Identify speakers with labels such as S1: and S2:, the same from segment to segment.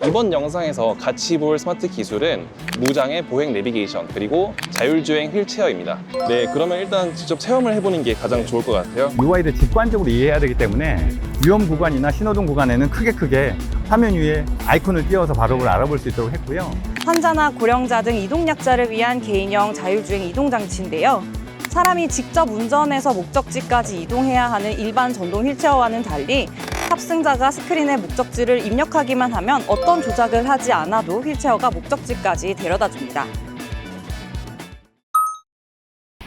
S1: 이번 영상에서 같이 볼 스마트 기술은 무장애 보행 내비게이션 그리고 자율주행 휠체어입니다. 네, 그러면 일단 직접 체험을 해보는 게 가장 좋을 것 같아요.
S2: UI를 직관적으로 이해해야 되기 때문에 위험 구간이나 신호등 구간에는 크게 화면 위에 아이콘을 띄워서 바로 그걸 알아볼 수 있도록 했고요.
S3: 환자나 고령자 등 이동약자를 위한 개인형 자율주행 이동장치인데요. 사람이 직접 운전해서 목적지까지 이동해야 하는 일반 전동 휠체어와는 달리 탑승자가 스크린에 목적지를 입력하기만 하면 어떤 조작을 하지 않아도 휠체어가 목적지까지 데려다 줍니다.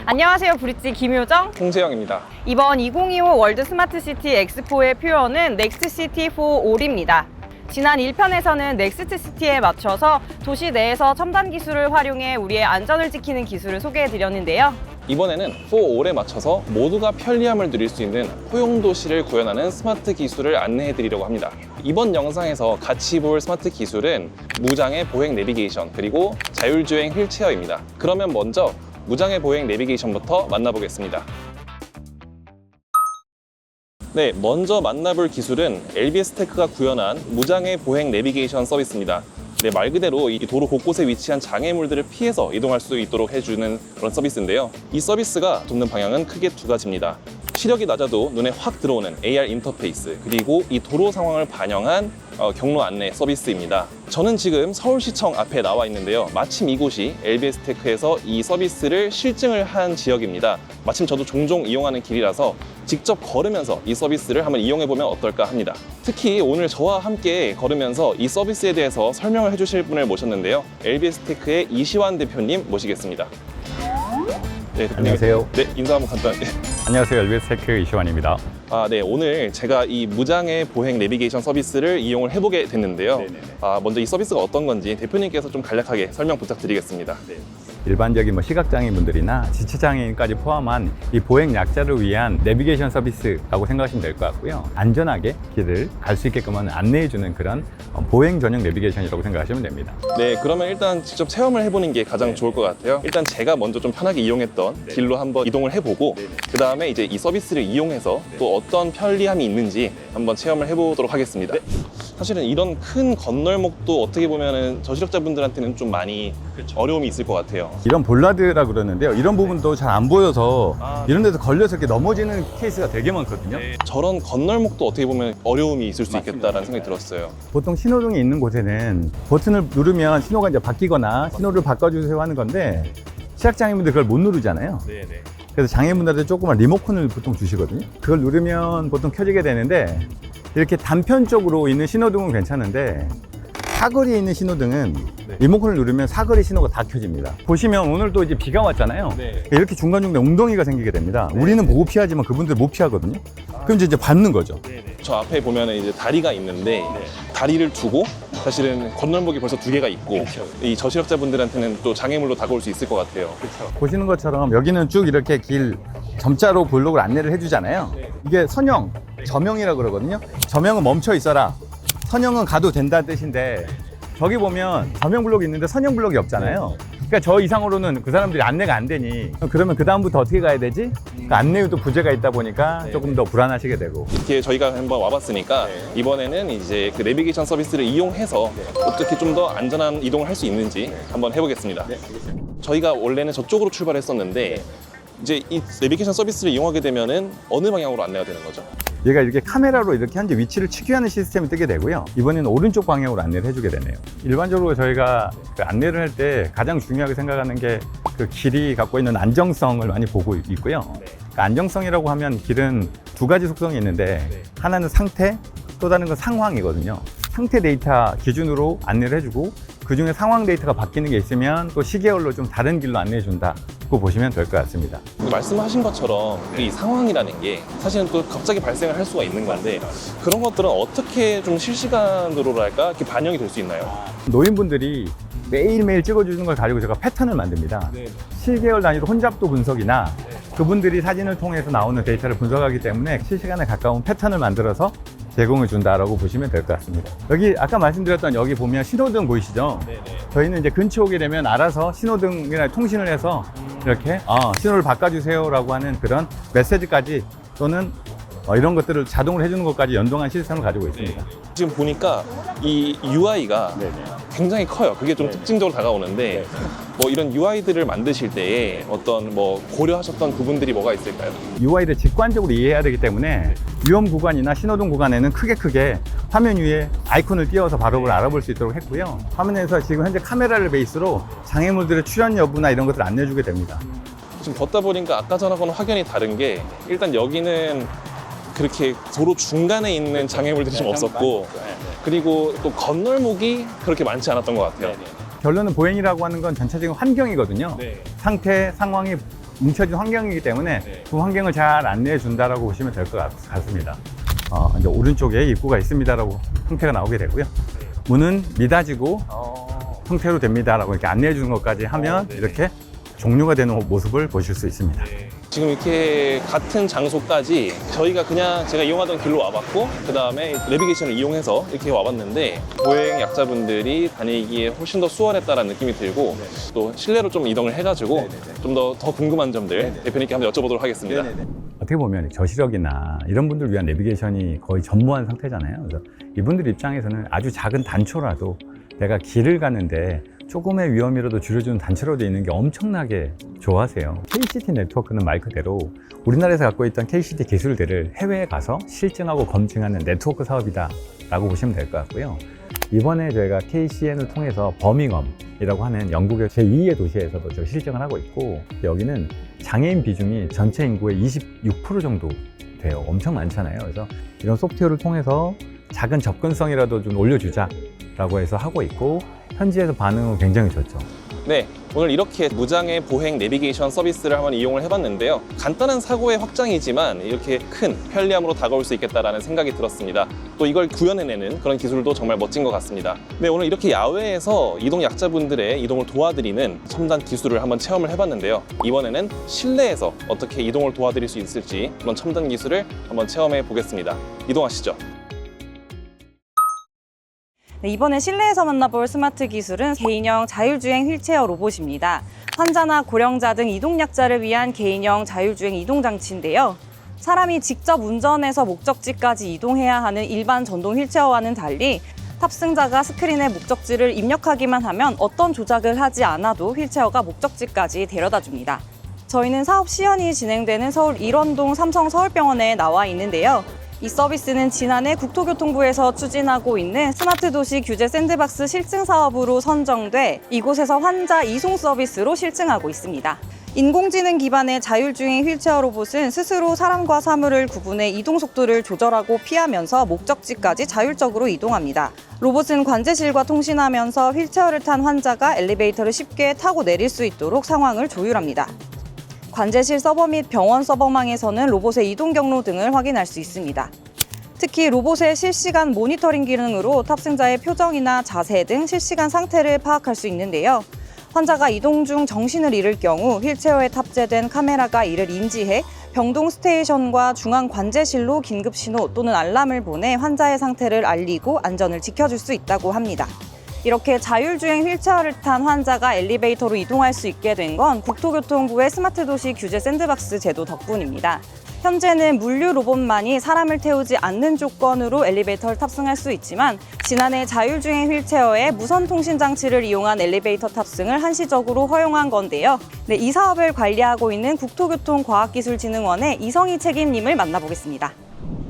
S3: 안녕하세요. 브릿지 김효정.
S1: 홍재영입니다.
S3: 이번 2025 월드 스마트시티 엑스포의 표어는 넥스트시티 for all입니다. 지난 1편에서는 넥스트시티에 맞춰서 도시 내에서 첨단 기술을 활용해 우리의 안전을 지키는 기술을 소개해드렸는데요.
S1: 이번에는 for all에 맞춰서 모두가 편리함을 누릴 수 있는 포용도시를 구현하는 스마트 기술을 안내해 드리려고 합니다. 이번 영상에서 같이 볼 스마트 기술은 무장애 보행 내비게이션 그리고 자율주행 휠체어입니다. 그러면 먼저 무장애 보행 내비게이션부터 만나보겠습니다. 네, 먼저 만나볼 기술은 LBS테크가 구현한 무장애 보행 내비게이션 서비스입니다. 네, 말 그대로 이 도로 곳곳에 위치한 장애물들을 피해서 이동할 수 있도록 해주는 그런 서비스인데요. 이 서비스가 돕는 방향은 크게 두 가지입니다. 시력이 낮아도 눈에 확 들어오는 AR 인터페이스, 그리고 이 도로 상황을 반영한 경로 안내 서비스입니다. 저는 지금 서울시청 앞에 나와 있는데요. 마침 이곳이 LBS테크에서 이 서비스를 실증을 한 지역입니다. 마침 저도 종종 이용하는 길이라서 직접 걸으면서 이 서비스를 한번 이용해보면 어떨까 합니다. 특히 오늘 저와 함께 걸으면서 이 서비스에 대해서 설명을 해주실 분을 모셨는데요. LBS테크의 이시환 대표님 모시겠습니다. 네, 대표님.
S2: 안녕하세요.
S1: 네, 인사 한번 간단히.
S2: 안녕하세요. LBS테크 이시환입니다.
S1: 네, 오늘 제가 이 무장애 보행 내비게이션 서비스를 이용을 해보게 됐는데요. 먼저 이 서비스가 어떤 건지 대표님께서 좀 간략하게 설명 부탁드리겠습니다.
S2: 일반적인 시각장애인분들이나 지체장애인까지 포함한 이 보행 약자를 위한 내비게이션 서비스라고 생각하시면 될 것 같고요. 안전하게 길을 갈 수 있게끔 안내해주는 그런 보행 전용 내비게이션이라고 생각하시면 됩니다.
S1: 네, 그러면 일단 직접 체험을 해보는 게 가장 좋을 것 같아요. 일단 제가 먼저 좀 편하게 이용했던 길로 한번 이동을 해보고 그 다음에 이제 이 서비스를 이용해서 또 어떤 편리함이 있는지 한번 체험을 해보도록 하겠습니다. 사실은 이런 큰 건널목도 어떻게 보면은 저시력자분들한테는 좀 많이 어려움이 있을 것 같아요.
S2: 이런 볼라드라 그러는데요. 이런 부분도 잘 안 보여서 이런 데서 걸려서 이렇게 넘어지는 케이스가 되게 많거든요.
S1: 저런 건널목도 어떻게 보면 어려움이 있을 수 있겠다라는 생각이 들었어요.
S2: 보통 신호등이 있는 곳에는 버튼을 누르면 신호가 이제 바뀌거나 신호를 바꿔주세요 하는 건데 시각장애인분들 그걸 못 누르잖아요. 그래서 장애인분들한테 조그만 리모컨을 보통 주시거든요. 그걸 누르면 보통 켜지게 되는데 이렇게 단편적으로 있는 신호등은 괜찮은데 사거리에 있는 신호등은 리모컨을 누르면 사거리 신호가 다 켜집니다. 보시면 오늘 또 이제 비가 왔잖아요. 이렇게 중간중간에 웅덩이가 생기게 됩니다. 우리는 보고 피하지만 그분들 못 피하거든요. 그럼 이제 밟는 거죠.
S1: 저 앞에 보면은 이제 다리가 있는데 다리를 두고 사실은 건널목이 벌써 두 개가 있고 이 저시력자분들한테는 또 장애물로 다가올 수 있을 것 같아요.
S2: 보시는 것처럼 여기는 쭉 이렇게 길 점자로 블록을 안내를 해주잖아요. 이게 선형, 저명이라고 그러거든요. 저명은 멈춰 있어라. 선형은 가도 된다는 뜻인데 저기 보면 저명 블록이 있는데 선형 블록이 없잖아요. 그러니까 저 이상으로는 그 사람들이 안내가 안 되니 그러면 그 다음부터 어떻게 가야 되지? 그 안내에도 부재가 있다 보니까 조금 더 불안하시게 되고.
S1: 이렇게 저희가 한번 와봤으니까 이번에는 이제 그 내비게이션 서비스를 이용해서 어떻게 좀 더 안전한 이동을 할 수 있는지 한번 해보겠습니다. 저희가 원래는 저쪽으로 출발했었는데 이제 이 내비게이션 서비스를 이용하게 되면은 어느 방향으로 안내가 되는 거죠?
S2: 얘가 이렇게 카메라로 이렇게 현재 위치를 측정하는 시스템이 뜨게 되고요. 이번에는 오른쪽 방향으로 안내를 해주게 되네요. 일반적으로 저희가 그 안내를 할 때 가장 중요하게 생각하는 게 그 길이 갖고 있는 안정성을 많이 보고 있고요. 그 안정성이라고 하면 길은 두 가지 속성이 있는데 하나는 상태, 또 다른 건 상황이거든요. 상태 데이터 기준으로 안내를 해주고 그 중에 상황 데이터가 바뀌는 게 있으면 또 시계열로 좀 다른 길로 안내해 준다. 고 보시면 될 것 같습니다.
S1: 말씀하신 것처럼 이 상황이라는 게 사실은 또 갑자기 발생을 할 수가 있는 건데 그런 것들은 어떻게 좀 실시간으로랄까 이렇게 반영이 될 수 있나요?
S2: 노인분들이 매일매일 찍어주는 걸 가지고 제가 패턴을 만듭니다. 실계열 단위로 혼잡도 분석이나 그분들이 사진을 통해서 나오는 데이터를 분석하기 때문에 실시간에 가까운 패턴을 만들어서 제공해 준다라고 보시면 될 것 같습니다. 여기 아까 말씀드렸던 여기 보면 신호등 보이시죠? 저희는 이제 근처 오게 되면 알아서 신호등이랑 통신을 해서 이렇게 신호를 바꿔주세요 라고 하는 그런 메시지까지 또는 이런 것들을 자동으로 해주는 것까지 연동한 시스템을 가지고 있습니다.
S1: 지금 보니까 이 UI가 굉장히 커요. 그게 좀 특징적으로 다가오는데 뭐 이런 UI들을 만드실 때에 어떤 뭐 고려하셨던 부분들이 뭐가 있을까요?
S2: UI를 직관적으로 이해해야 되기 때문에 위험 구간이나 신호등 구간에는 크게 화면 위에 아이콘을 띄워서 바로 그걸 알아볼 수 있도록 했고요. 화면에서 지금 현재 카메라를 베이스로 장애물들의 출현 여부나 이런 것들을 안내해주게 됩니다.
S1: 지금 걷다 보니까 아까 전하고는 확연히 다른 게 일단 여기는 그렇게 도로 중간에 있는 장애물들이 좀 없었고 그리고 또 건널목이 그렇게 많지 않았던 것 같아요.
S2: 결론은 보행이라고 하는 건 전체적인 환경이거든요. 상태, 상황이 뭉쳐진 환경이기 때문에 그 환경을 잘 안내해 준다라고 보시면 될 것 같습니다. 이제 오른쪽에 입구가 있습니다라고 형태가 나오게 되고요. 문은 미닫이고 형태로 됩니다라고 이렇게 안내해 주는 것까지 하면 이렇게 종료가 되는 모습을 보실 수 있습니다.
S1: 지금 이렇게 같은 장소까지 저희가 그냥 제가 이용하던 길로 와봤고 그 다음에 내비게이션을 이용해서 이렇게 와봤는데 보행 약자분들이 다니기에 훨씬 더 수월했다라는 느낌이 들고 또 실내로 좀 이동을 해가지고 좀 더 궁금한 점들 대표님께 한번 여쭤보도록 하겠습니다.
S2: 어떻게 보면 저시력이나 이런 분들 위한 내비게이션이 거의 전무한 상태잖아요. 그래서 이분들 입장에서는 아주 작은 단초라도 내가 길을 가는데 조금의 위험이라도 줄여주는 단체로도 있는 게 엄청나게 좋아하세요. KCT 네트워크는 말 그대로 우리나라에서 갖고 있던 KCT 기술들을 해외에 가서 실증하고 검증하는 네트워크 사업이다 라고 보시면 될 것 같고요. 이번에 저희가 KCN을 통해서 버밍엄이라고 하는 영국의 제2의 도시에서도 저 실증을 하고 있고 여기는 장애인 비중이 전체 인구의 26% 정도 돼요. 엄청 많잖아요. 그래서 이런 소프트웨어를 통해서 작은 접근성이라도 좀 올려주자 라고 해서 하고 있고 현지에서 반응은 굉장히 좋죠.
S1: 네, 오늘 이렇게 무장애 보행 내비게이션 서비스를 한번 이용을 해봤는데요. 간단한 사고의 확장이지만 이렇게 큰 편리함으로 다가올 수 있겠다라는 생각이 들었습니다. 또 이걸 구현해내는 그런 기술도 정말 멋진 것 같습니다. 네, 오늘 이렇게 야외에서 이동 약자분들의 이동을 도와드리는 첨단 기술을 한번 체험을 해봤는데요. 이번에는 실내에서 어떻게 이동을 도와드릴 수 있을지 그런 첨단 기술을 한번 체험해 보겠습니다. 이동하시죠.
S3: 네, 이번에 실내에서 만나볼 스마트 기술은 개인형 자율주행 휠체어 로봇입니다. 환자나 고령자 등 이동약자를 위한 개인형 자율주행 이동장치인데요. 사람이 직접 운전해서 목적지까지 이동해야 하는 일반 전동 휠체어와는 달리 탑승자가 스크린에 목적지를 입력하기만 하면 어떤 조작을 하지 않아도 휠체어가 목적지까지 데려다 줍니다. 저희는 사업 시연이 진행되는 서울 일원동 삼성서울병원에 나와 있는데요. 이 서비스는 지난해 국토교통부에서 추진하고 있는 스마트 도시 규제 샌드박스 실증 사업으로 선정돼 이곳에서 환자 이송 서비스로 실증하고 있습니다. 인공지능 기반의 자율주행 휠체어 로봇은 스스로 사람과 사물을 구분해 이동 속도를 조절하고 피하면서 목적지까지 자율적으로 이동합니다. 로봇은 관제실과 통신하면서 휠체어를 탄 환자가 엘리베이터를 쉽게 타고 내릴 수 있도록 상황을 조율합니다. 관제실 서버 및 병원 서버망에서는 로봇의 이동 경로 등을 확인할 수 있습니다. 특히 로봇의 실시간 모니터링 기능으로 탑승자의 표정이나 자세 등 실시간 상태를 파악할 수 있는데요. 환자가 이동 중 정신을 잃을 경우 휠체어에 탑재된 카메라가 이를 인지해 병동 스테이션과 중앙 관제실로 긴급 신호 또는 알람을 보내 환자의 상태를 알리고 안전을 지켜줄 수 있다고 합니다. 이렇게 자율주행 휠체어를 탄 환자가 엘리베이터로 이동할 수 있게 된 건 국토교통부의 스마트 도시 규제 샌드박스 제도 덕분입니다. 현재는 물류 로봇만이 사람을 태우지 않는 조건으로 엘리베이터를 탑승할 수 있지만 지난해 자율주행 휠체어에 무선 통신 장치를 이용한 엘리베이터 탑승을 한시적으로 허용한 건데요. 네, 이 사업을 관리하고 있는 국토교통과학기술진흥원의 이성희 책임님을 만나보겠습니다.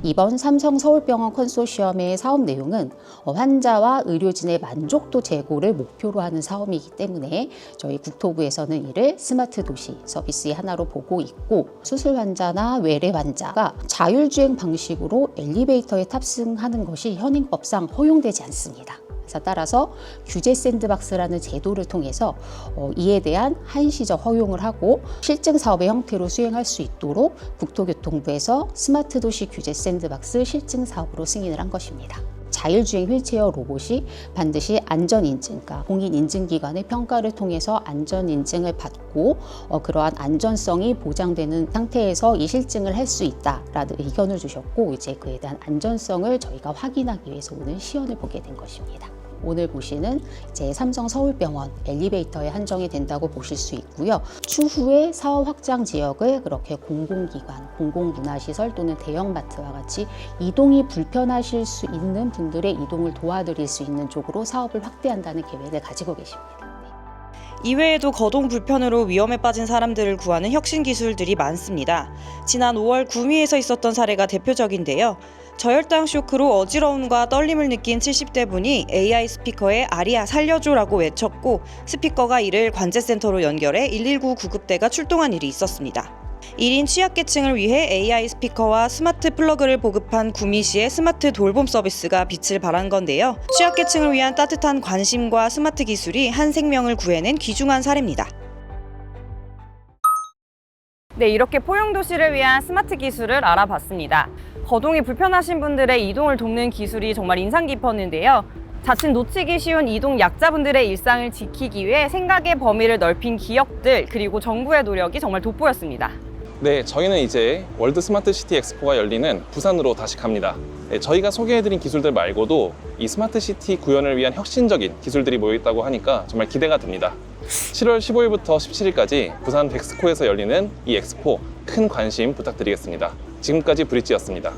S4: 이번 삼성 서울병원 컨소시엄의 사업 내용은 환자와 의료진의 만족도 제고를 목표로 하는 사업이기 때문에 저희 국토부에서는 이를 스마트 도시 서비스의 하나로 보고 있고 수술 환자나 외래 환자가 자율주행 방식으로 엘리베이터에 탑승하는 것이 현행법상 허용되지 않습니다. 따라서 규제 샌드박스라는 제도를 통해서 이에 대한 한시적 허용을 하고 실증 사업의 형태로 수행할 수 있도록 국토교통부에서 스마트 도시 규제 샌드박스 실증 사업으로 승인을 한 것입니다. 자율주행 휠체어 로봇이 반드시 안전인증, 그러니까 공인인증기관의 평가를 통해서 안전인증을 받고 그러한 안전성이 보장되는 상태에서 이 실증을 할 수 있다라는 의견을 주셨고 이제 그에 대한 안전성을 저희가 확인하기 위해서 오늘 시연을 보게 된 것입니다. 오늘 보시는 이제 삼성 서울병원 엘리베이터에 한정이 된다고 보실 수 있고요. 추후에 사업 확장 지역을 그렇게 공공기관, 공공문화시설 또는 대형마트와 같이 이동이 불편하실 수 있는 분들의 이동을 도와드릴 수 있는 쪽으로 사업을 확대한다는 계획을 가지고 계십니다.
S3: 이외에도 거동 불편으로 위험에 빠진 사람들을 구하는 혁신 기술들이 많습니다. 지난 5월 구미에서 있었던 사례가 대표적인데요. 저혈당 쇼크로 어지러움과 떨림을 느낀 70대 분이 AI 스피커에 아리야 살려줘라고 외쳤고 스피커가 이를 관제센터로 연결해 119 구급대가 출동한 일이 있었습니다. 1인 취약계층을 위해 AI 스피커와 스마트 플러그를 보급한 구미시의 스마트 돌봄 서비스가 빛을 발한 건데요. 취약계층을 위한 따뜻한 관심과 스마트 기술이 한 생명을 구해낸 귀중한 사례입니다. 네, 이렇게 포용도시를 위한 스마트 기술을 알아봤습니다. 거동이 불편하신 분들의 이동을 돕는 기술이 정말 인상 깊었는데요. 자칫 놓치기 쉬운 이동 약자분들의 일상을 지키기 위해 생각의 범위를 넓힌 기업들 그리고 정부의 노력이 정말 돋보였습니다.
S1: 네, 저희는 이제 월드 스마트 시티 엑스포가 열리는 부산으로 다시 갑니다. 네, 저희가 소개해드린 기술들 말고도 이 스마트 시티 구현을 위한 혁신적인 기술들이 모여있다고 하니까 정말 기대가 됩니다. 7월 15일부터 17일까지 부산 덱스코에서 열리는 이 엑스포 큰 관심 부탁드리겠습니다. 지금까지 브릿지였습니다.